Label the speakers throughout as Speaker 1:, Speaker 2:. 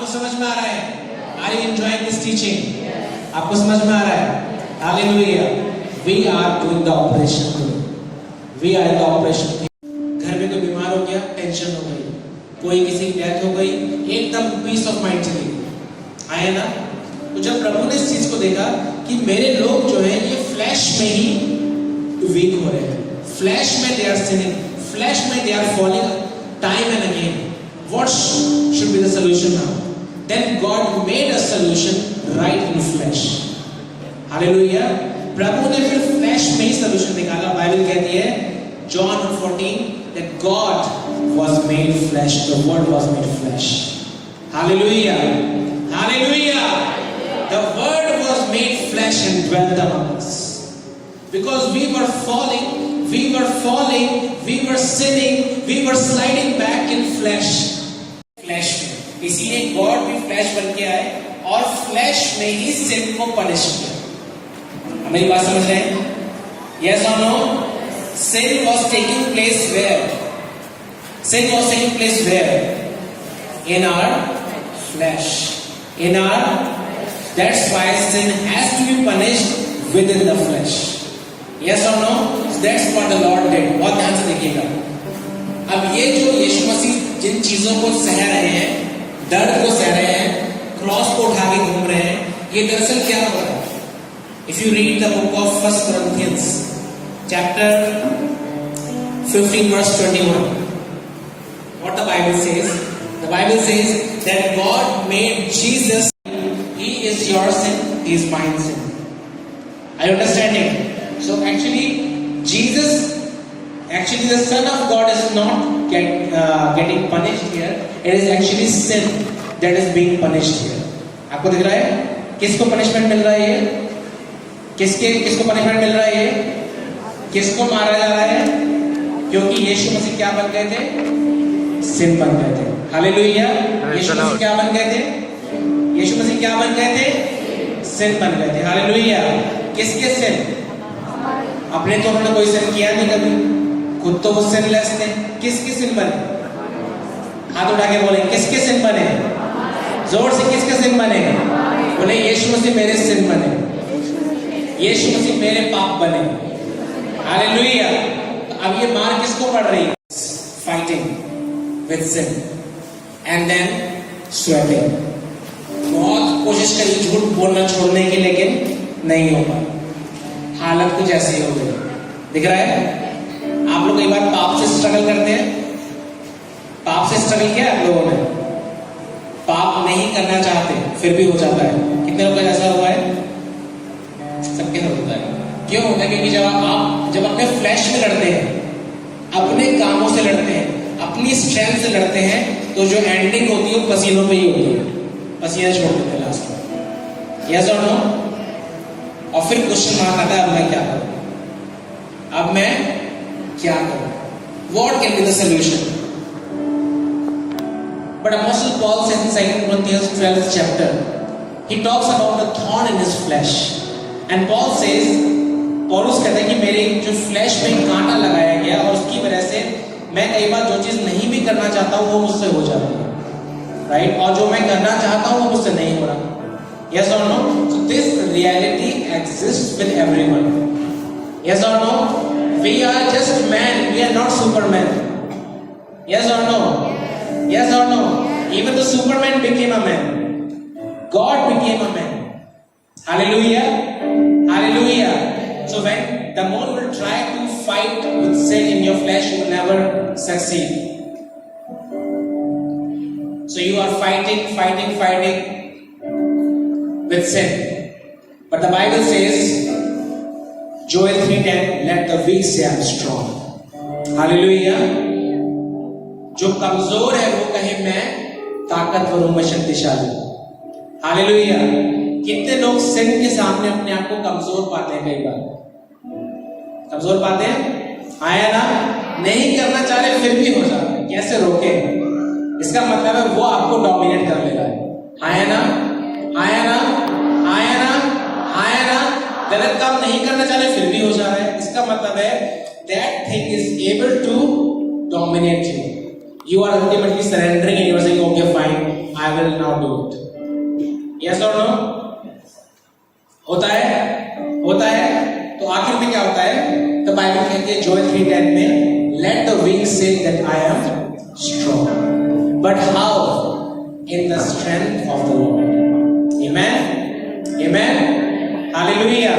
Speaker 1: आपको समझ में आ रहा है? Are you enjoying this teaching? आपको समझ में आ रहा है? Hallelujah. We are doing the operation today. We are in the operation. घर में कोई बीमार हो गया, टेंशन हो गई, कोई किसी की डेथ हो गई, एकदम पीस ऑफ माइंड चली गई, आया ना? तो जब प्रभु ने इस चीज को देखा कि मेरे लोग जो है ये फ्लैश में ही वीक हो रहे हैं, फ्लैश में दे आर सिनिंग, फ्लैश में they are falling time and again, what should be the solution now? Then God made a solution right in flesh. Hallelujah. प्रभु ने फिर फ्लैश में ही सॉल्यूशन निकाला. बाइबल कहती है John 14 that God was made flesh, the word was made flesh. Hallelujah. Hallelujah. The word was made flesh and dwelt among us. Because we were falling, we were sinning, we were sliding back in flesh. Flesh में. इसीलिए God भी flesh बन के आए और flesh में ही sin को punish किया. मेरी बात समझ रहे हैं? Yes or no? Sin was taking place where? Sin was taking place where? In our flesh. In our. That's why sin has to be punished within the flesh. Yes or no? So that's what the Lord did. बहुत ध्यान से देखिएगा. अब ये जो यीशु मसीह जिन चीजों को सह रहे हैं, दर्द को सह रहे हैं, क्रॉस को उठा के घूम रहे हैं, ये दरअसल क्या हो रहा है? If you read the book of 1 Corinthians, chapter 15, verse 21, what the Bible says? The Bible says that God made Jesus. He is your sin, He is my sin. Are you understanding? So actually, Jesus, actually the Son of God is not getting punished here. It is actually sin that is being punished here. आपको दिख रहा है? किसको punishment मिल रहा है ये? किसको punishment मिल रहा है ये? किसको मारा जा रहा है? क्योंकि यीशु मसीह क्या बन गए थे? sin बन गए थे. हालेलुया. यीशु मसीह क्या बन गए थे? यीशु मसीह क्या बन गए थे? sin बन गए थे. हालेलुया. किसके sin? अपने तो उन्होंने कोई sin किया नहीं कभी, खुद तो वो sinless थे. किसके sin बने? हाथ उठा के बोले किसके sin बने? जोर से किसके sin बने? बोले यीशु मसीह मेरे sin बने, यीशु मसीह मेरे पाप बने. हालेलुया. तो अब ये मार किसको पड़ रही है? Fighting with sin and then sweating. बहुत कोशिश करी झूठ बोलना छोड़ने की, लेकिन नहीं हो पाया. हालत कुछ ऐसी हो गई. दिख रहा है? आप लोग कई बार पाप से स्ट्रगल करते हैं. पाप से स्ट्रगल किया आप लोगों ने? पाप नहीं करना चाहते फिर भी हो जाता है. कितने लोग का ऐसा हुआ है? सबके साथ होता है. क्यों होता है? क्योंकि जब अपने फ्लैश में लड़ते हैं, अपने कामों से लड़ते हैं, अपनी स्ट्रेंथ से लड़ते हैं, तो जो एंडिंग होती है वो पसीनों पे ही होती है. पसीने छोड़ देते हैं लास्ट में. यस और नो? और फिर क्वेश्चन मार्क आता है, अब मैं क्या करूं? अब मैं क्या करूं? What can be the solution? But Apostle Paul says in 2 Corinthians 12th chapter, he talks about the thorn in his flesh. And Paul says, पौलुस कहता है कि मेरे जो फ्लैश में कांटा लगाया गया और उसकी वजह से मैं कई बार जो चीज नहीं भी करना चाहता हूँ वो मुझसे हो जाती है, राइट? और जो मैं करना चाहता हूँ वो मुझसे नहीं हो रहा. Yes or no? So this reality exists with everyone. Yes or no? We are just men. We are not Superman. Yes or no? Yes or no? Even the Superman became a man. God became a man. Hallelujah. Hallelujah. So when the more you will try to fight with sin in your flesh, you will never succeed. So you are fighting with sin. But the Bible says, Joel 3:10, let the weak say I'm strong. Hallelujah. जो कमजोर है वो कहे मैं ताकतवर हूं, मैं शक्तिशाली हूं. हालेलुया. कितने लोग सिन के सामने अपने आप को कमजोर पाते हैं? कई बार कमजोर पाते हैं. आया ना? नहीं करना चाह रहे फिर भी हो जाता है. कैसे रोके? इसका मतलब है वो आपको डोमिनेट कर लेगा. आया ना? आया ना? आया ना? आया ना? गलत काम नहीं करना चाह रहे फिर भी हो जा रहा है. इसका मतलब है that thing is able to dominate you. You are ultimately surrendering and you are saying, okay, fine, I will now do it. Yes or no? होता है? होता है? तो आखिर में क्या होता है? तो बाइबल कहती है जोएल 3:10 में, let the weak say that I am strong. But how? In the strength of the Lord. Amen? Amen? Hallelujah!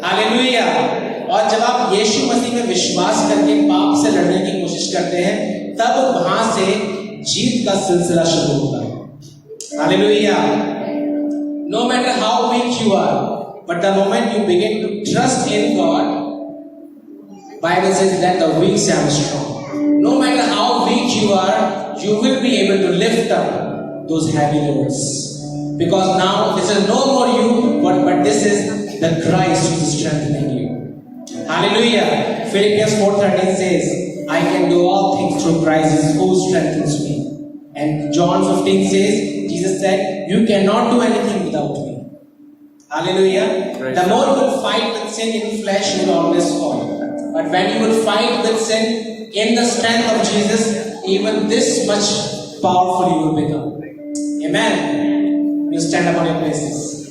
Speaker 1: Hallelujah! और जब आप यीशु मसीह में विश्वास करके पाप से लड़ने की कोशिश करते हैं, तब वहां से जीत का सिलसिला शुरू होता है। Hallelujah! No matter how weak you are, but the moment you begin to trust in God, Bible says that the weak say I am strong. No matter how weak you are, you will be able to lift up those heavy loads. Because now this is no more you, but this is the Christ who is strengthening you. Hallelujah. Philippians 4:13 says, I can do all things through Christ who strengthens me. And John 15 says, Jesus said, you cannot do anything without me. Hallelujah. Right. The more you will fight with sin in flesh, you will always fall. But when you will fight with sin in the strength of Jesus, even this much powerful you will become. Amen. You stand up on your places.